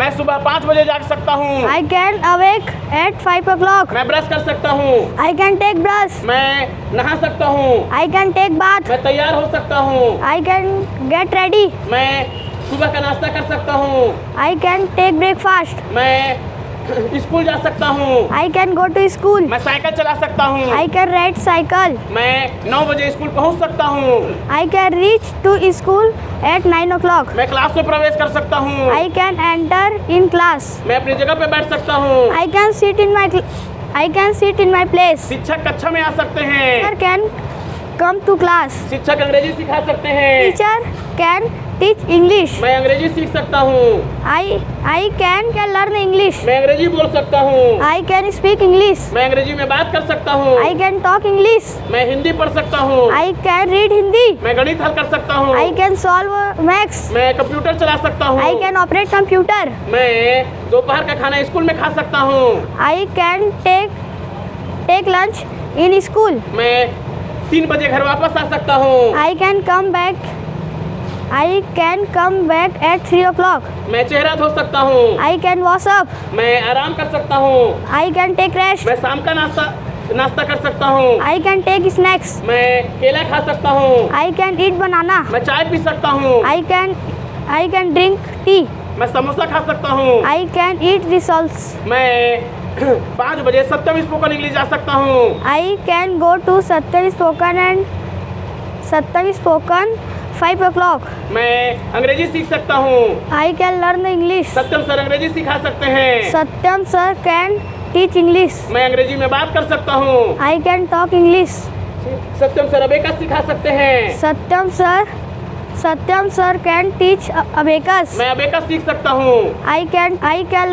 मैं सुबह 5 बजे जाग सकता हूँ। I can awake at 5 o'clock. मैं ब्रश कर सकता हूँ। I can take brush. मैं नहा सकता हूँ। I can take bath. मैं तैयार हो सकता हूँ। I can get ready. मैं सुबह का नाश्ता कर सकता हूँ। I can take breakfast. मैं स्कूल जा सकता हूँ। I can go to school. मैं साइकिल चला सकता हूँ। I can ride cycle. मैं 9 बजे स्कूल पहुँच सकता हूँ। I can reach to school at 9 o'clock. मैं क्लास में प्रवेश कर सकता हूँ। I can enter in class. मैं अपनी जगह पे बैठ सकता हूँ। I can sit in my place. शिक्षक कक्षा में आ सकते हैं। Teacher can come to class. शिक्षक अंग्रेजी सिखा सकते हैं। Teacher can teach English. मैं अंग्रेजी सीख सकता हूँ। I can learn English. मैं अंग्रेजी बोल सकता हूँ। I can speak English. मैं अंग्रेजी में बात कर सकता हूँ। I can talk English. मैं हिंदी पढ़ सकता हूँ। I can read Hindi. मैं गणित हल कर सकता हूँ। I can solve maths. मैं कंप्यूटर चला सकता हूँ। I can operate computer. मैं दोपहर का खाना स्कूल में खा सकता हूँ। I can take lunch in school. मैं 3 बजे घर वापस आ सकता हूँ। I can come back at 3 o'clock. मैं चेहरा धो सकता हूँ। I can wash up. मैं आराम कर सकता हूँ। I can take rest. मैं शाम का नाश्ता कर सकता हूँ। I can take snacks. मैं केला खा सकता हूँ। I can eat banana. मैं चाय पी सकता हूँ। I can drink tea. मैं समोसा खा सकता हूँ। I can eat rissoles. मैं 5 बजे सत्यम स्पोकन इंग्लिश जा सकता हूँ। I can go to Satyam Spoken 5 o'clock. मैं अंग्रेजी सीख सकता हूँ। I can learn English. Satyam sir अंग्रेजी सिखा सकते हैं। Satyam sir can teach English. मैं अंग्रेजी में बात कर सकता हूँ। I can talk English. Satyam sir abacus सिखा सकते हैं। Satyam sir can teach abacus. मैं अबेकस सीख सकता हूँ। I can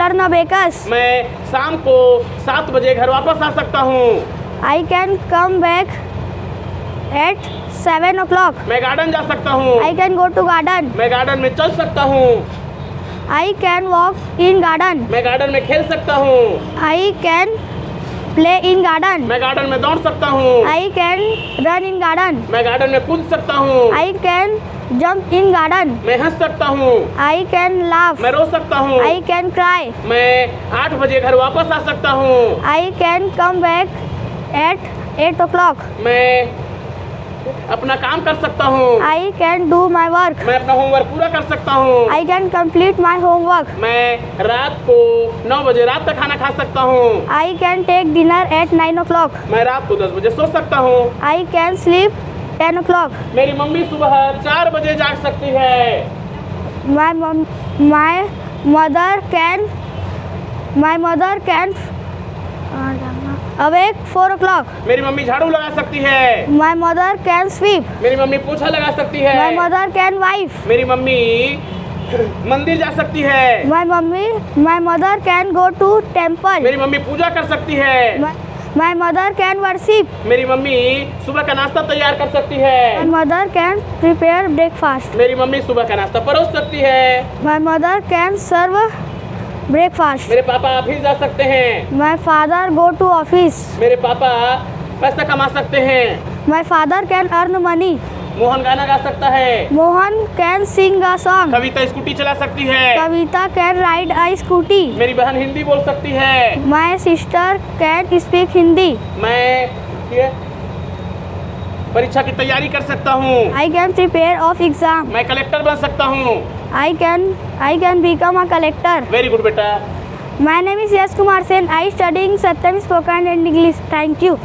learn abacus. मैं शाम को 7 बजे घर वापस आ सकता हूँ। I can come back at 7 o'clock. मैं गार्डन जा सकता हूँ। I can go to garden. मैं गार्डन में चल सकता हूँ। I can walk in garden. मैं गार्डन में खेल सकता हूँ। I can play in garden. मैं गार्डन में दौड़ सकता हूँ। I can run in garden. मैं गार्डन में कूद सकता हूँ। I can jump in garden. मैं हंस सकता हूँ। I can laugh. मैं रो सकता हूँ। I can cry. मैं 8 बजे घर वापस आ सकता हूँ। I can come back at 8 o'clock. मैं अपना काम कर सकता हूँ। I can do my work. मैं अपना होमवर्क पूरा कर सकता हूँ। I can complete my homework. मैं रात को 9 बजे रात का खाना खा सकता हूँ। I can take dinner at 9 o'clock. मैं रात को 10 बजे सो सकता हूँ। I can sleep 10 o'clock. मेरी मम्मी सुबह 4 बजे जाग सकती है। My mother can awake 4 o'clock. मेरी मम्मी झाड़ू लगा सकती है। My mother can sweep. मेरी मम्मी पोछा लगा सकती है। My mother can wipe. मेरी मम्मी मंदिर जा सकती है। My mother can go to temple. मेरी मम्मी पूजा कर सकती है। My mother can worship. मेरी मम्मी सुबह का नाश्ता तैयार कर सकती है। My mother can prepare breakfast. मेरी मम्मी सुबह का नाश्ता परोस सकती है। My mother can serve breakfast. मेरे पापा ऑफिस जा सकते हैं। My father go to office. मेरे पापा पैसा कमा सकते हैं। My father can earn money. Mohan गाना गा सकता है। Mohan can sing a song. Kavita scooty चला सकती है। Kavita can ride a scooty. मेरी बहन हिंदी बोल सकती है। My sister can speak Hindi. मैं परीक्षा की तैयारी कर सकता हूँ। I can prepare of exam. मैं कलेक्टर बन सकता हूँ। I can become a collector. Very good बेटा। My name is Yash Kumar Sen. I studying Satyam Spoken and English. Thank you.